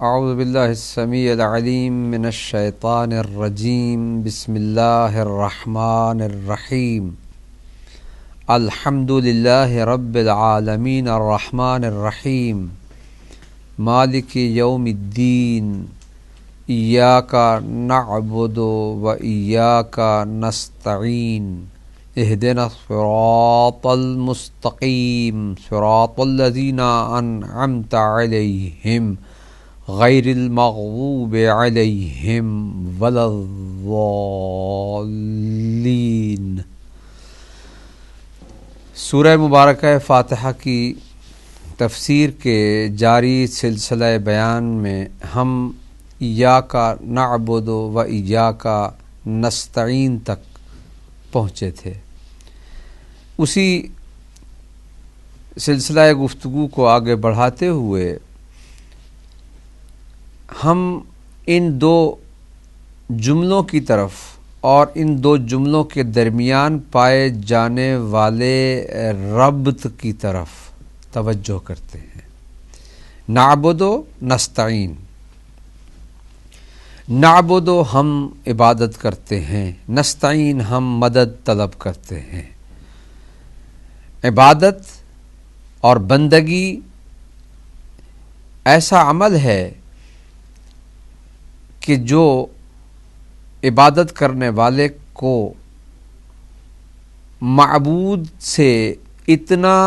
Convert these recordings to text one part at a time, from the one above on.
اعوذ باللہ السمیع العلیم من الشیطان الرجیم بسم اللہ الرحمن الرحیم الحمد للہ رب العالمین الرحمن الرحیم مالک یوم الدین ایاک نعبد و ایاک نستعین اہدنا الصراط المستقیم صراط الذین انعمت علیہم غیر المغضوب علیہم ولا الضالین۔ سورہ مبارکہ فاتحہ کی تفسیر کے جاری سلسلہ بیان میں ہم ایاک نعبد و ایاک نستعین تک پہنچے تھے۔ اسی سلسلہ گفتگو کو آگے بڑھاتے ہوئے ہم ان دو جملوں کی طرف اور ان دو جملوں کے درمیان پائے جانے والے ربط کی طرف توجہ کرتے ہیں۔ نعبد و نستعین، نعبد و ہم عبادت کرتے ہیں، نستعین ہم مدد طلب کرتے ہیں۔ عبادت اور بندگی ایسا عمل ہے کہ جو عبادت کرنے والے کو معبود سے اتنا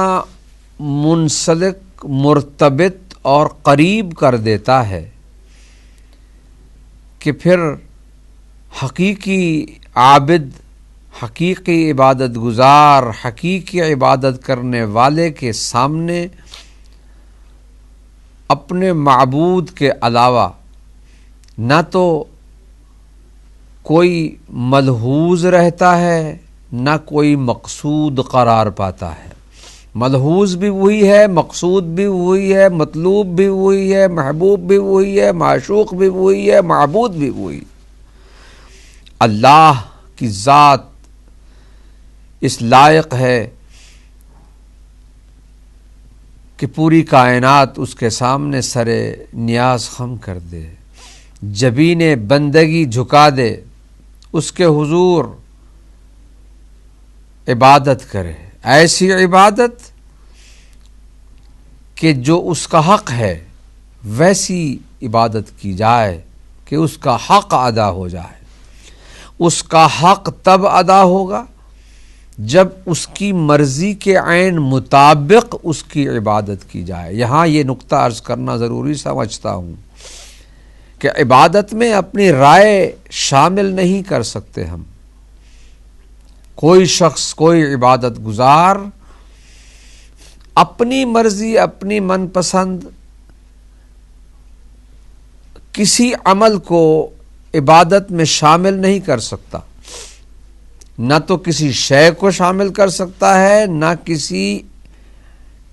منسلک، مرتبط اور قریب کر دیتا ہے کہ پھر حقیقی عابد، حقیقی عبادت گزار، حقیقی عبادت کرنے والے کے سامنے اپنے معبود کے علاوہ نہ تو کوئی ملحوظ رہتا ہے نہ کوئی مقصود قرار پاتا ہے۔ ملحوظ بھی وہی ہے، مقصود بھی وہی ہے، مطلوب بھی وہی ہے، محبوب بھی وہی ہے، معشوق بھی وہی ہے، معبود بھی وہی۔ اللہ کی ذات اس لائق ہے کہ پوری کائنات اس کے سامنے سر نیاز خم کر دے، جبین بندگی جھکا دے، اس کے حضور عبادت کرے، ایسی عبادت کہ جو اس کا حق ہے ویسی عبادت کی جائے کہ اس کا حق ادا ہو جائے۔ اس کا حق تب ادا ہوگا جب اس کی مرضی کے عین مطابق اس کی عبادت کی جائے۔ یہاں یہ نقطہ عرض کرنا ضروری سمجھتا ہوں کہ عبادت میں اپنی رائے شامل نہیں کر سکتے ہم۔ کوئی شخص، کوئی عبادت گزار اپنی مرضی، اپنی من پسند کسی عمل کو عبادت میں شامل نہیں کر سکتا، نہ تو کسی شے کو شامل کر سکتا ہے، نہ کسی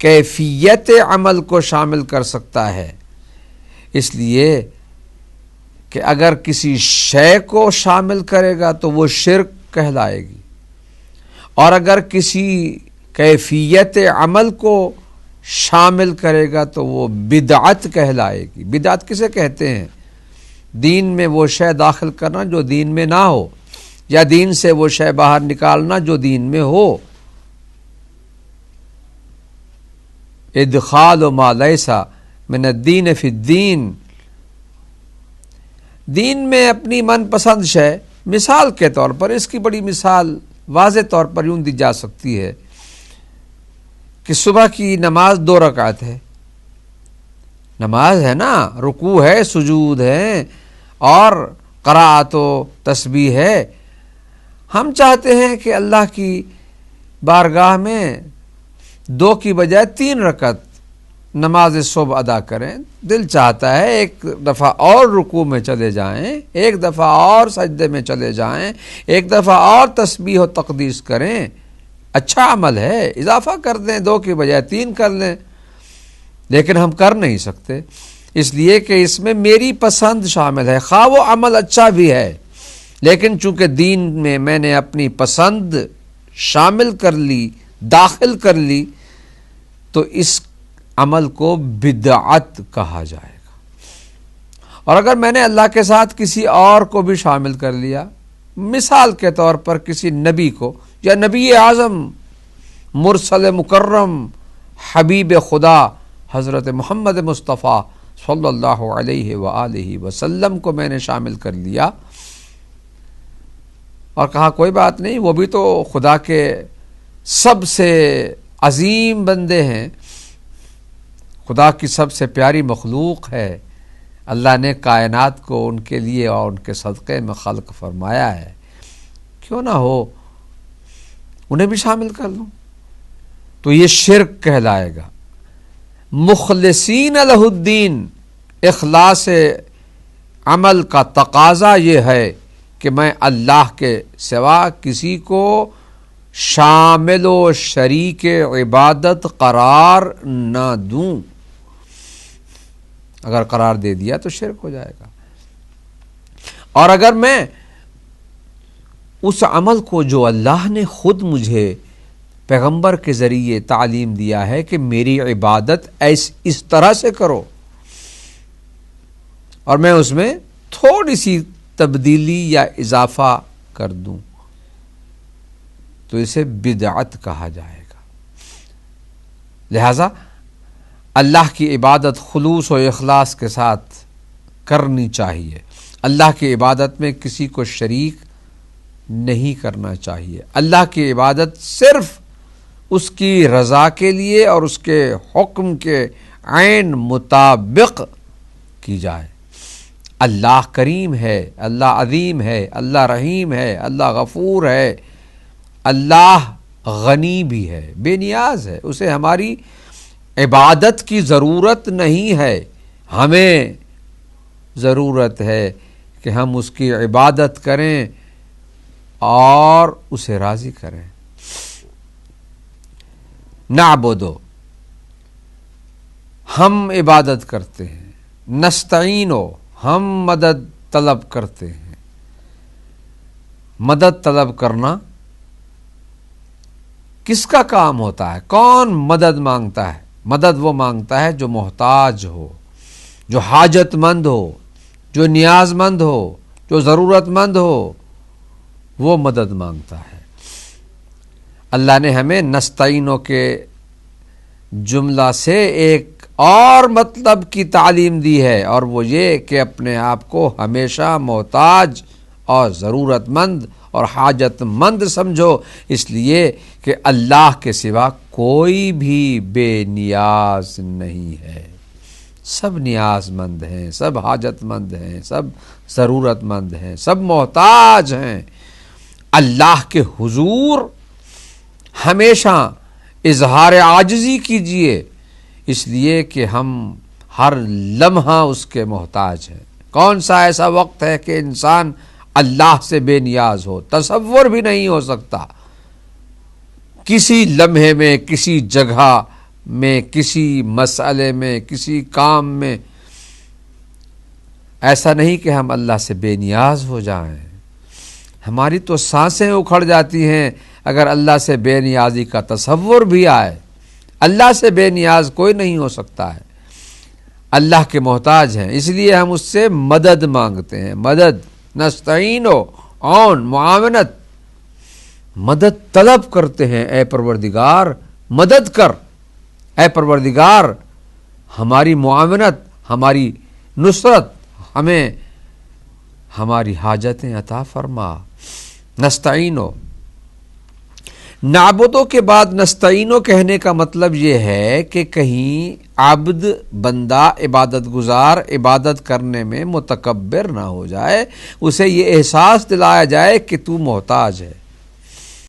کیفیت عمل کو شامل کر سکتا ہے۔ اس لیے کہ اگر کسی شے کو شامل کرے گا تو وہ شرک کہلائے گی، اور اگر کسی کیفیت عمل کو شامل کرے گا تو وہ بدعت کہلائے گی۔ بدعت کسے کہتے ہیں؟ دین میں وہ شے داخل کرنا جو دین میں نہ ہو، یا دین سے وہ شے باہر نکالنا جو دین میں ہو۔ ادخال ما لیس من الدین فی الدین، دین میں اپنی من پسند شے، مثال کے طور پر اس کی بڑی مثال واضح طور پر یوں دی جا سکتی ہے کہ صبح کی نماز 2 رکعت ہے، نماز ہے نا، رکوع ہے، سجود ہے اور قرأت و تسبیح ہے۔ ہم چاہتے ہیں کہ اللہ کی بارگاہ میں 2 کی بجائے 3 رکعت نماز صبح ادا کریں۔ دل چاہتا ہے ایک دفعہ اور رکوع میں چلے جائیں، ایک دفعہ اور سجدے میں چلے جائیں، ایک دفعہ اور تسبیح و تقدیس کریں۔ اچھا عمل ہے، اضافہ کر دیں، 2 کی بجائے 3 کر لیں، لیکن ہم کر نہیں سکتے، اس لیے کہ اس میں میری پسند شامل ہے۔ خواہ وہ عمل اچھا بھی ہے، لیکن چونکہ دین میں نے اپنی پسند شامل کر لی، داخل کر لی، تو اس عمل کو بدعت کہا جائے گا۔ اور اگر میں نے اللہ کے ساتھ کسی اور کو بھی شامل کر لیا، مثال کے طور پر کسی نبی کو یا نبی اعظم مرسل مکرم حبیب خدا حضرت محمد مصطفیٰ صلی اللہ علیہ وآلہ وسلم کو میں نے شامل کر لیا اور کہا کوئی بات نہیں، وہ بھی تو خدا کے سب سے عظیم بندے ہیں، خدا کی سب سے پیاری مخلوق ہے، اللہ نے کائنات کو ان کے لیے اور ان کے صدقے میں خلق فرمایا ہے، کیوں نہ ہو انہیں بھی شامل کر لوں، تو یہ شرک کہلائے گا۔ مخلصین لہ الدین، اخلاص عمل کا تقاضا یہ ہے کہ میں اللہ کے سوا کسی کو شامل و شریک عبادت قرار نہ دوں، اگر قرار دے دیا تو شرک ہو جائے گا۔ اور اگر میں اس عمل کو جو اللہ نے خود مجھے پیغمبر کے ذریعے تعلیم دیا ہے کہ میری عبادت اس طرح سے کرو، اور میں اس میں تھوڑی سی تبدیلی یا اضافہ کر دوں، تو اسے بدعت کہا جائے گا۔ لہذا اللہ کی عبادت خلوص و اخلاص کے ساتھ کرنی چاہیے، اللہ کی عبادت میں کسی کو شریک نہیں کرنا چاہیے، اللہ کی عبادت صرف اس کی رضا کے لیے اور اس کے حکم کے عین مطابق کی جائے۔ اللہ کریم ہے، اللہ عظیم ہے، اللہ رحیم ہے، اللہ غفور ہے، اللہ غنی بھی ہے، بے نیاز ہے، اسے ہماری عبادت کی ضرورت نہیں ہے، ہمیں ضرورت ہے کہ ہم اس کی عبادت کریں اور اسے راضی کریں۔ نعبدو، ہم عبادت کرتے ہیں، نستعینو، ہم مدد طلب کرتے ہیں۔ مدد طلب کرنا کس کا کام ہوتا ہے؟ کون مدد مانگتا ہے؟ مدد وہ مانگتا ہے جو محتاج ہو، جو حاجت مند ہو، جو نیاز مند ہو، جو ضرورت مند ہو، وہ مدد مانگتا ہے۔ اللہ نے ہمیں نستعینو کے جملہ سے ایک اور مطلب کی تعلیم دی ہے، اور وہ یہ کہ اپنے آپ کو ہمیشہ محتاج اور ضرورت مند اور حاجت مند سمجھو، اس لیے کہ اللہ کے سوا کوئی بھی بے نیاز نہیں ہے، سب نیاز مند ہیں، سب حاجت مند ہیں، سب ضرورت مند ہیں، سب محتاج ہیں۔ اللہ کے حضور ہمیشہ اظہار عاجزی کیجئے، اس لیے کہ ہم ہر لمحہ اس کے محتاج ہیں۔ کون سا ایسا وقت ہے کہ انسان اللہ سے بے نیاز ہو؟ تصور بھی نہیں ہو سکتا۔ کسی لمحے میں، کسی جگہ میں، کسی مسئلے میں، کسی کام میں ایسا نہیں کہ ہم اللہ سے بے نیاز ہو جائیں۔ ہماری تو سانسیں اکھڑ جاتی ہیں اگر اللہ سے بے نیازی کا تصور بھی آئے۔ اللہ سے بے نیاز کوئی نہیں ہو سکتا ہے، اللہ کے محتاج ہیں، اس لیے ہم اس سے مدد مانگتے ہیں۔ مدد، نستعینو، عون، معاونت، مدد طلب کرتے ہیں۔ اے پروردگار مدد کر، اے پروردگار ہماری معاونت، ہماری نصرت، ہمیں ہماری حاجتیں عطا فرما۔ نستعینو، نعبدو کے بعد نستعینو کہنے کا مطلب یہ ہے کہ کہیں عبد، بندہ، عبادت گزار عبادت کرنے میں متکبر نہ ہو جائے، اسے یہ احساس دلایا جائے کہ تو محتاج ہے۔